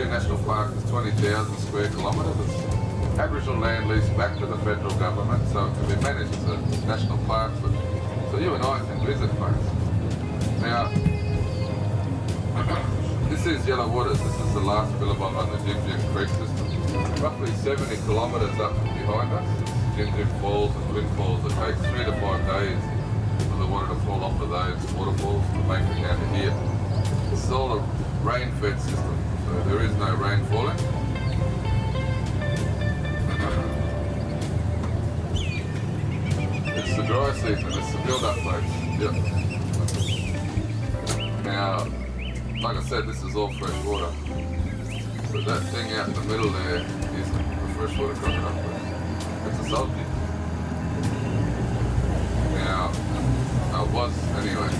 Victoria National Park is 20,000 square kilometres. It's Aboriginal land leased back to the federal government, so it can be managed as a national park. So you and I can visit, folks. Now, this is Yellow Waters. This is the last billabong on the Jim Jim Creek system. Roughly 70 kilometres up behind us. Jim Jim Falls and Twin Falls. It takes 3 to 5 days for the water to fall off of those waterfalls to make it down to here. This is all a rain-fed system, so there is no rain falling. It's the dry season, it's the build-up, folks. Yep. Now, like I said, this is all fresh water. But that thing out in the middle there isn't a freshwater crocodile. It's a salty. Now, it was anyway.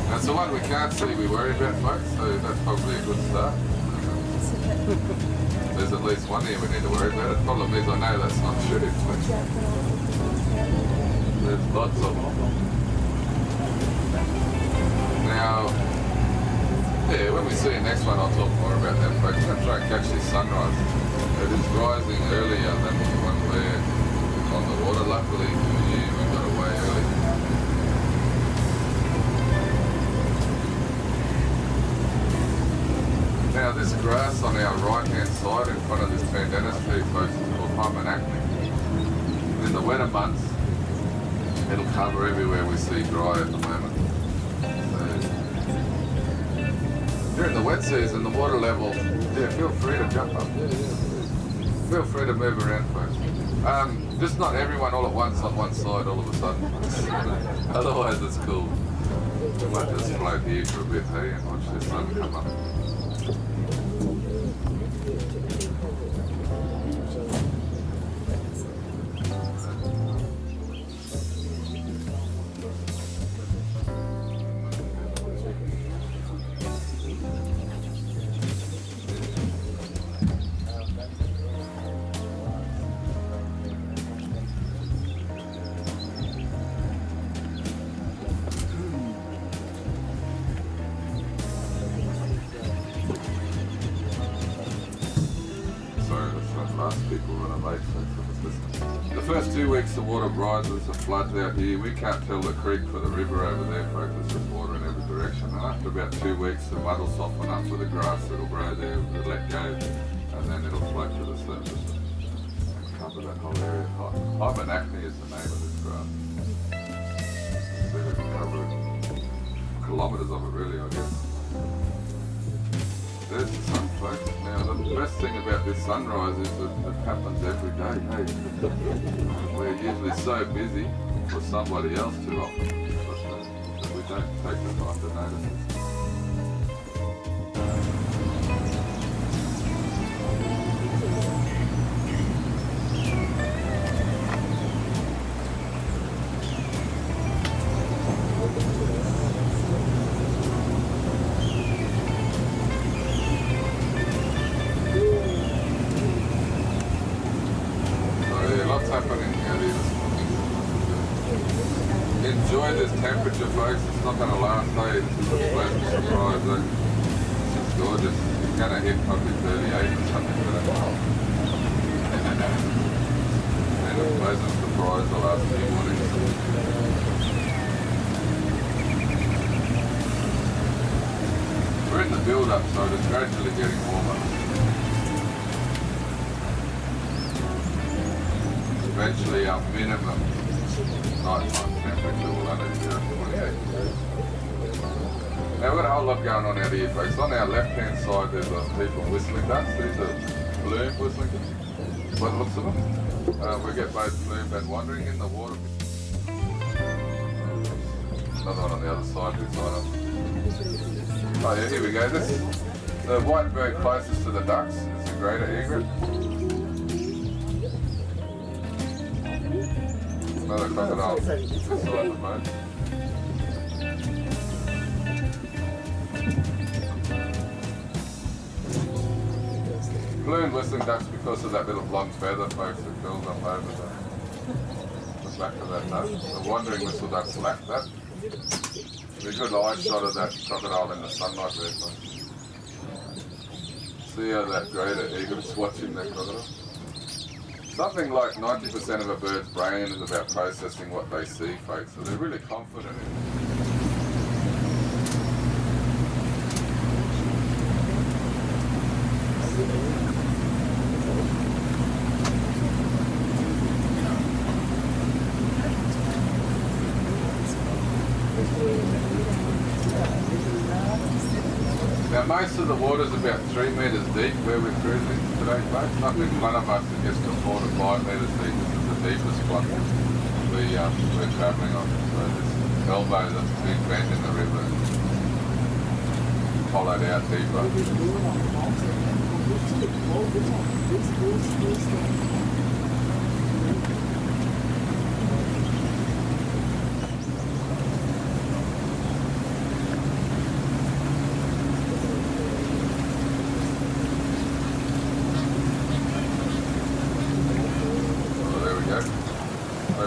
That's the one we can't see we worry about, folks, so that's probably a good start. There's at least one here we need to worry about. The problem is I know that's not true. There's lots of them. Now, yeah, when we see the next one I'll talk more about that, folks. We're going to try and catch this sunrise. It is rising earlier than when we're on the water. Luckily for you, we got away early. Now this grass on our right hand side in front of this pandanus tree, folks, is called acne. In the wetter months, it'll cover everywhere we see dry at the moment. So, during the wet season, the water level, yeah, feel free to jump up. Feel free to move around, folks. Just not everyone all at once on one side all of a sudden. Otherwise it's cool. We might just float here for a bit, hey, and watch the sun come up. The first 2 weeks the water rises and floods out here. We can't tell the creek for the river over there, folks. There's just water in every direction. And after about 2 weeks the mud will soften up with the grass that'll grow there, it'll let go, and then it'll float to the surface and cover that whole area. Acne is the name of this grass. So we can cover kilometres of it really, I guess. There's the sun, folks. Now, the best thing about this sunrise is that it happens every day. Hey, we're usually so busy for somebody else too often, but we don't take the time to notice it. Enjoy this temperature, folks. It's not going to last, hey. This is a pleasant surprise, eh? It's gorgeous. It's going to hit probably 38 or something today. And a pleasant surprise the last few mornings. We're in the build-up, so it's gradually getting warmer. Eventually our minimum nighttime temperature will only be around 28. Now we've got a whole lot going on out here, folks. On our left-hand side there's a heap of whistling ducks. These are plumed whistling ducks, by the looks of them. We get both plumed and wandering in the water. Another one on the other side, beside them. Oh yeah, here we go. This the white bird closest to the ducks is the greater egret. Another crocodile beside the boat. Plumed whistling ducks because of that little blonde feather, folks, that curls up over the back of that duck. The wandering whistle ducks lack that. Be a good eye shot of that crocodile in the sunlight there, folks. See how that greater eagle's watching that crocodile? Something like 90% of a bird's brain is about processing what they see, folks, so they're really confident in it. Now most of the water's about 3 metres deep where we're cruising today, folks. Nothing in front of us that gets to 4 to 5 metres deep. This is the deepest spot we're travelling on. So this elbow, that's a big bend in the river, followed out deeper.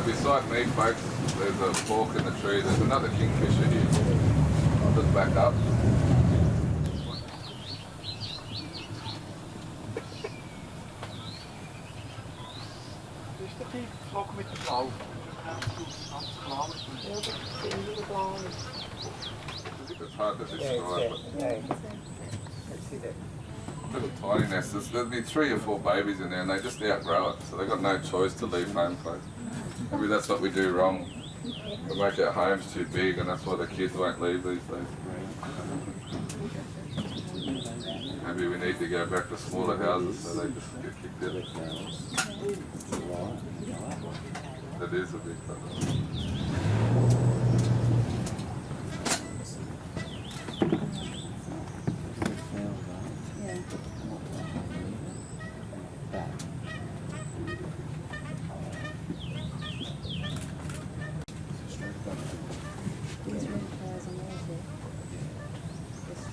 Beside me, folks, there's a fork in the tree. There's another kingfisher here. I'll just back up. It's hard to describe, but little tiny nests. There'll be 3 or 4 babies in there and they just outgrow it, so they've got no choice to leave home, folks. Maybe that's what we do wrong. We make our homes too big and that's why the kids won't leave these days. Maybe we need to go back to smaller houses so they just get kicked out. That is a big problem.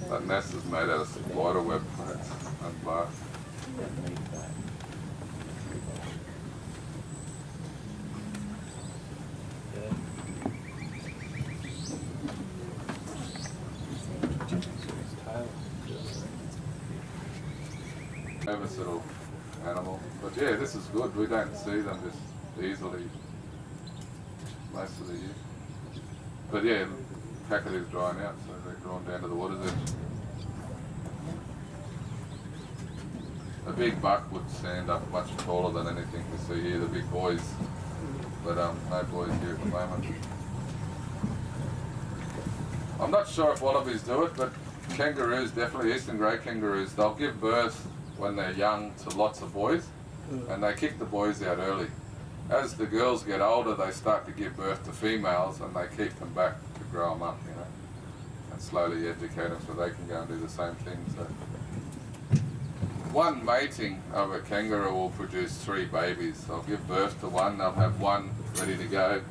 That nest is made out of spider web plates and bark. Nervous little animal, but yeah, this is good. We don't see them just easily most of the year. But yeah, Kakadu's drying out, so they're drawn down to the water's edge. A big buck would stand up much taller than anything we see here, the big boys, but no boys here at the moment. I'm not sure if wallabies do it, but kangaroos, definitely eastern grey kangaroos, they'll give birth when they're young to lots of boys, and they kick the boys out early. As the girls get older, they start to give birth to females, and they keep them back to grow them up, you know, and slowly educate them so they can go and do the same thing. So, one mating of a kangaroo will produce 3 babies. They'll give birth to one, they'll have one ready to go,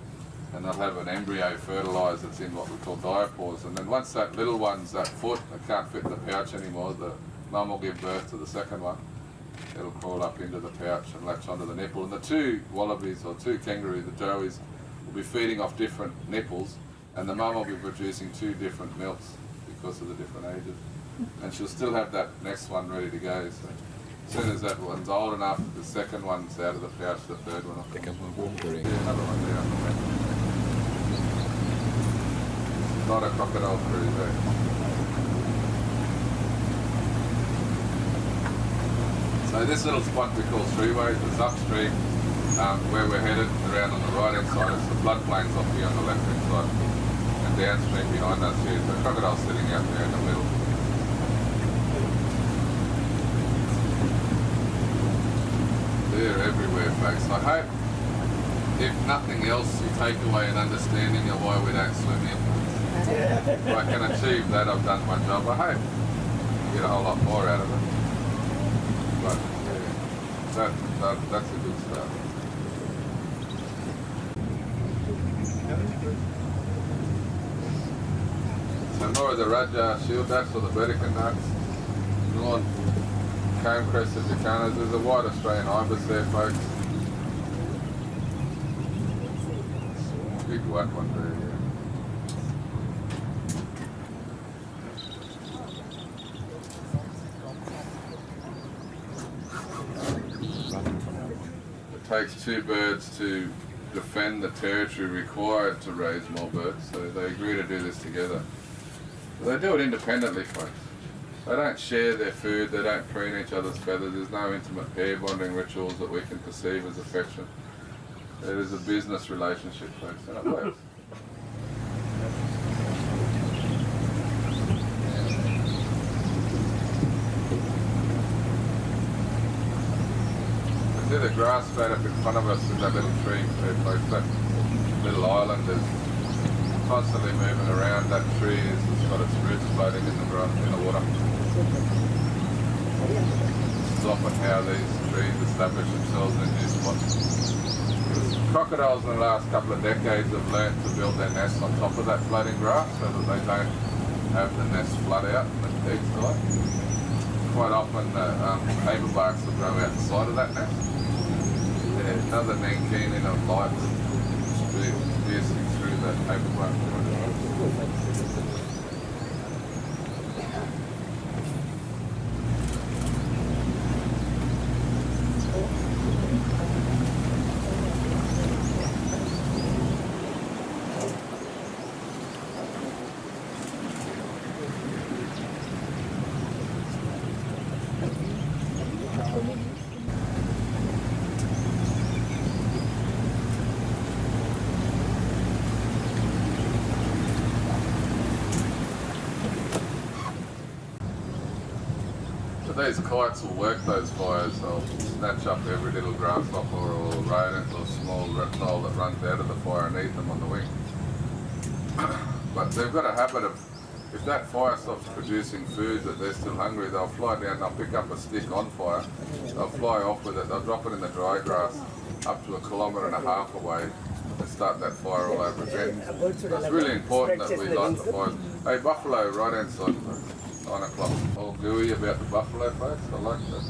and they'll have an embryo fertilised that's in what we call diapause. And then once that little one's that foot, it can't fit in the pouch anymore, the mum will give birth to the second one. It'll crawl up into the pouch and latch onto the nipple. And the 2 wallabies, or 2 kangaroos, the joeys, will be feeding off different nipples, and the mum will be producing 2 different milks because of the different ages. And she'll still have that next one ready to go. So as soon as that one's old enough, the second one's out of the pouch, the third one will come. Yeah, another one there. Not a crocodile cruise, eh? So this little spot we call Three Ways, it's upstream where we're headed, around on the right hand side. It's the floodplains off here on the left hand side. And downstream behind us here, the crocodile's sitting out there in the middle. They're everywhere, folks. I hope, if nothing else, you take away an understanding of why we don't swim in. If I can achieve that, I've done my job. I hope you get a whole lot more out of it. But yeah, that's a good start. So more of the Raja shield ducks or the Burdekin ducks. North Comb-crested Jacanas. There's a white Australian ibis there, folks. Big white one there, yeah. takes two birds to defend the territory required to raise more birds, so they agree to do this together. But they do it independently, folks. They don't share their food, they don't preen each other's feathers, there's no intimate pair bonding rituals that we can perceive as affection. It is a business relationship, folks, and it works. See the grass straight up in front of us with that little tree there, folks, that little island is constantly moving around. That tree has got its roots floating in the water. This is often how these trees establish themselves in new spots. Crocodiles in the last couple of decades have learnt to build their nests on top of that floating grass so that they don't have the nest flood out in the deep side. Quite often paper barks will grow out the side of that nest. Another keen in of light piercing through that paper bark. These kites will work those fires. They'll snatch up every little grasshopper or rodent or small reptile that runs out of the fire and eat them on the wing. But they've got a habit of, if that fire stops producing food that they're still hungry, they'll fly down, they'll pick up a stick on fire, they'll fly off with it, they'll drop it in the dry grass up to 1.5 kilometres away and start that fire all over again. It's really important that we light the fires. Hey, buffalo right hand side. 9 o'clock. All gooey about the buffalo, folks. I like that.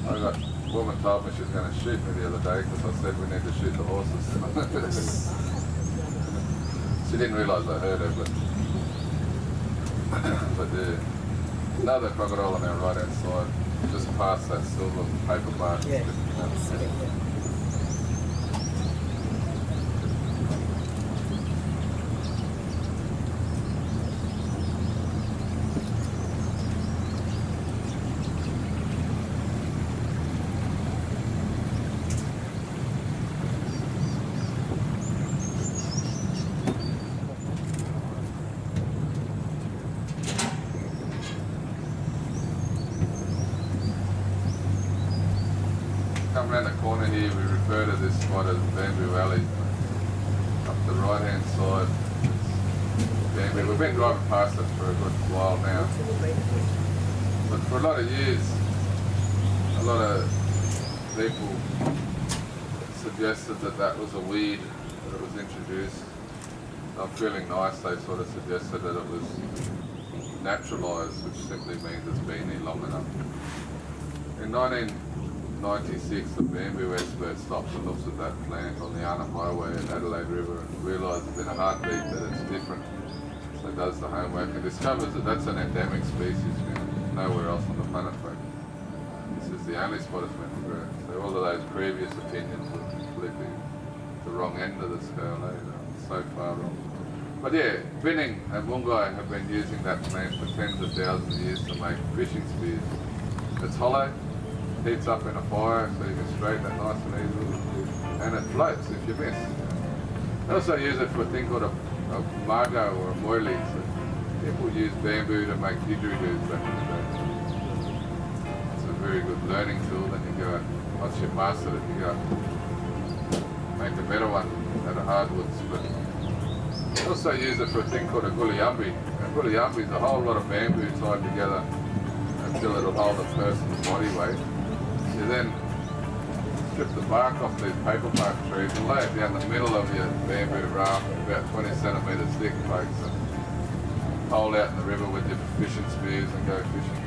A woman told me she was going to shoot me the other day because I said we need to shoot the horses. She didn't realise I heard her, but another crocodile on our right hand side, just past that silver paper bark. Yeah. Come around the corner here, we refer to this spot as Bamboo Alley. Up the right hand side, Bamboo. We've been driving past it for a good while now. But for a lot of years, a lot of people suggested that that was a weed, that it was introduced. Not feeling nice, they sort of suggested that it was naturalised, which simply means it's been here long enough. In 1996, a bamboo expert stops and looks at that plant on the Arnhem Highway at Adelaide River and realises in a heartbeat that it's different. So he does the homework and discovers that that's an endemic species found nowhere else on the planet. This is the only spot it's meant to grow. So all of those previous opinions were completely the wrong end of the scale. So far wrong. But yeah, Binning and Wungai have been using that plant for tens of thousands of years to make fishing spears. It's hollow, heats up in a fire so you can straighten it nice and easily, and it floats if you miss. They also use it for a thing called a margo or a moili. So people use bamboo to make didgeridoos back in the day. It's a very good learning tool. Then you go, once you've mastered it, you go make a better one out of hardwoods. But they also use it for a thing called a guliyambi. And guliyambi is a whole lot of bamboo tied together until it'll hold a person's body weight. You then strip the bark off these paper bark trees and lay it down the middle of your bamboo raft, about 20 centimetres thick, folks, and hold out in the river with your fishing spears and go fishing.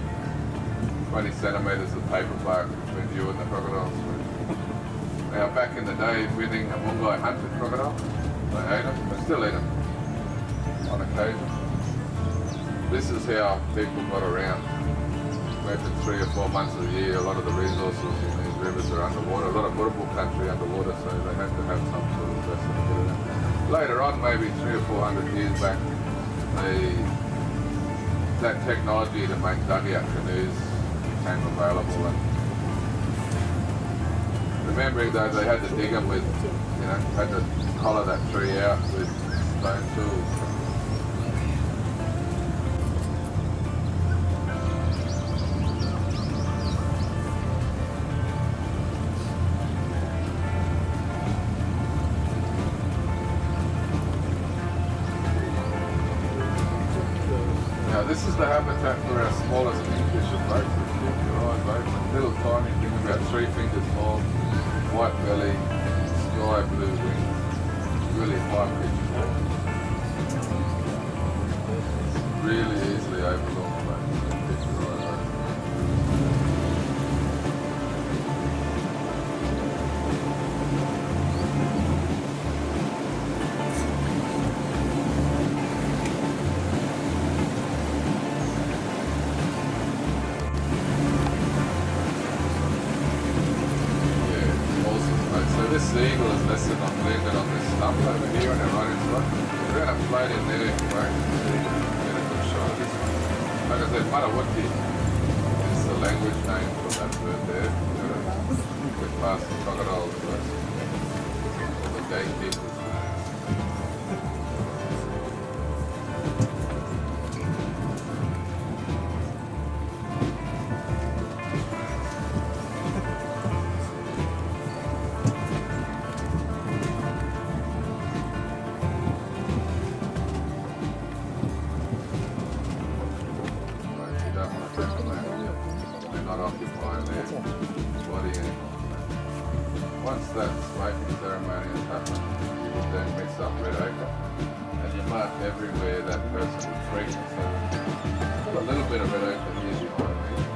20 centimetres of paper bark between you and the crocodiles. Now, back in the day, Binning and Wungai hunted crocodile. They ate them. They still eat them on occasion. This is how people got around. Maybe 3 or 4 months of the year, a lot of the resources you need. rivers are underwater. A lot of Buddha country underwater, so they had to have some sort of vessel to get it in. Later on, maybe 300 or 400 years back, that technology to make dugout canoes became available. And remembering though, they had to dig them with, had to hollow that tree out with stone tools. This is the habitat for our smallest kingfisher boat. Keep your eyes open. Little tiny thing about 3 fingers long, white belly, sky blue wings, really high pitched walk. Really easily overlooked, but keep your eyes open. This sea eagle is lesson on landed on this stump over here and they're right into it. We're going to float in there, right? Get a good shot of this one. Like I said, Marawati is the language name for that bird there. We're going to get past the crocodiles first. All the gatekeepers. Once that smoking ceremony has happened, you would then mix up red ochre and you mark everywhere that person was frequent. So put a little bit of red ochre here, you know what I mean?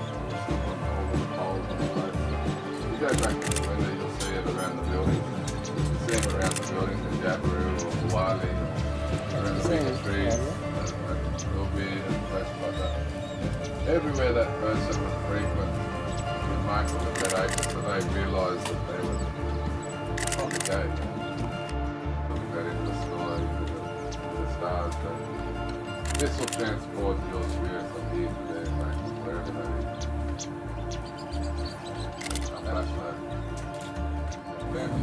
All the holes and stuff. You go back to the window, you'll see it around the buildings. You see them around the buildings in Jabiru or Wali, around the bigger trees, there'll be in places like that. Everywhere that person was frequent, you mark it with red ochre so they realise that they were on the gate. Looking out into the sky, into the stars. But this will transport your spirit from here to there, mate, wherever that is. I'll flash that. Down.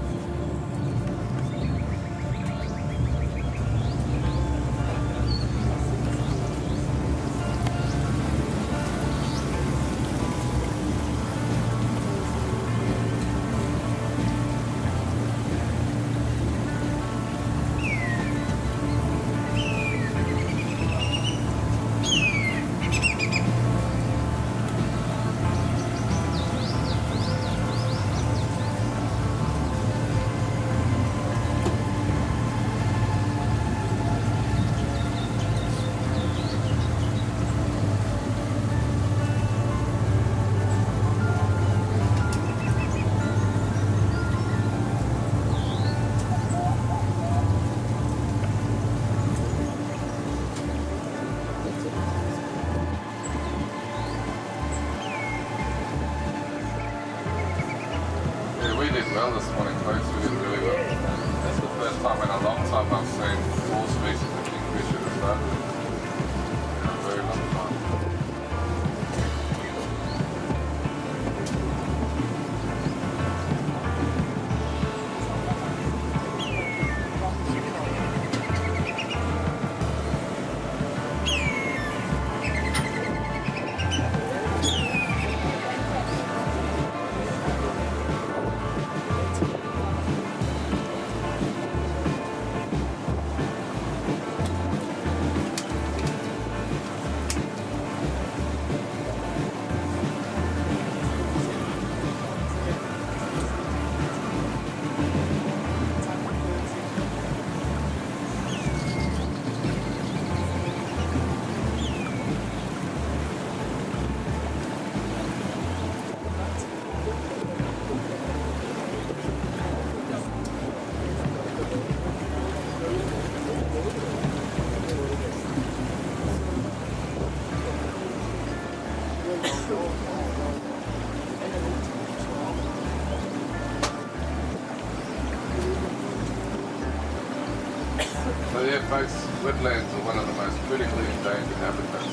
So yeah folks, wetlands are one of the most critically endangered habitats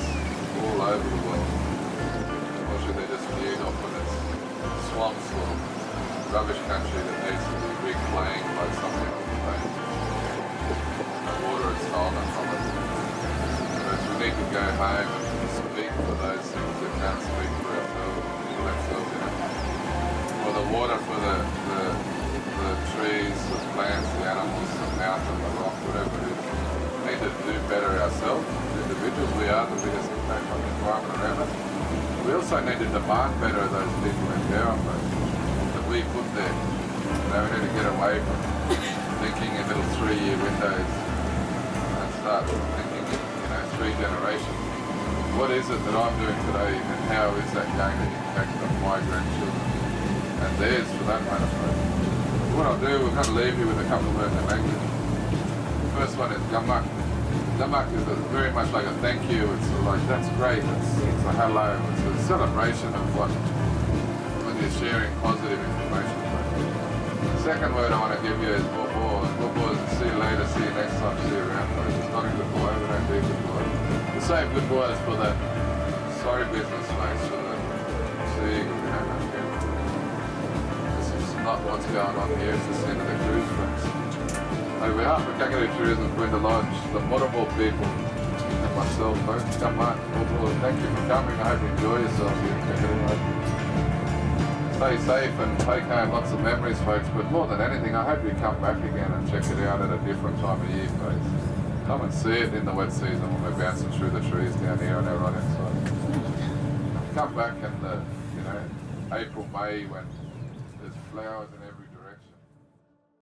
all over the world. Unfortunately they're just viewed often as swamps or rubbish country that needs to be reclaimed by something on the planet. The water is stolen from it. Whereas we need to go home and speak for those things that can't speak for ourselves, for the water, for the trees, the plants, the animals, the mountain, the rock, whatever it is. We need to do better ourselves. Individuals, we are the biggest impact on the environment around us. We also need to demand better of those people in power that we put there. You know, we need to get away from thinking in little 3-year windows and start thinking in 3 generations. What is it that I'm doing today and how is that going to impact on my grandchildren and theirs for that matter? What I'll do, we're going to leave you with a couple of words in language. The first one is gamak. Gamak is very much like a thank you. It's like, that's great, it's a hello, it's a celebration of what, when you're sharing positive information. The second word I want to give you is bobo. Bobo is see you later, see you next time, see you around. It's not a goodbye, we don't do goodbye. The same goodbye is for the sorry business folks, for the sea eagle, This is not what's going on here, it's the end of the cruise folks. On behalf of Kakadu Tourism, Quinta Lodge, the Motorable people, and myself folks, come on, Bobo, thank you for coming, I hope you enjoy yourself here in Kakadu. Stay safe and take home lots of memories folks, but more than anything I hope you come back again and check it out at a different time of year folks. Come and see it in the wet season when we're bouncing through the trees down here on our right hand side. Come back in the April, May when there's flowers in every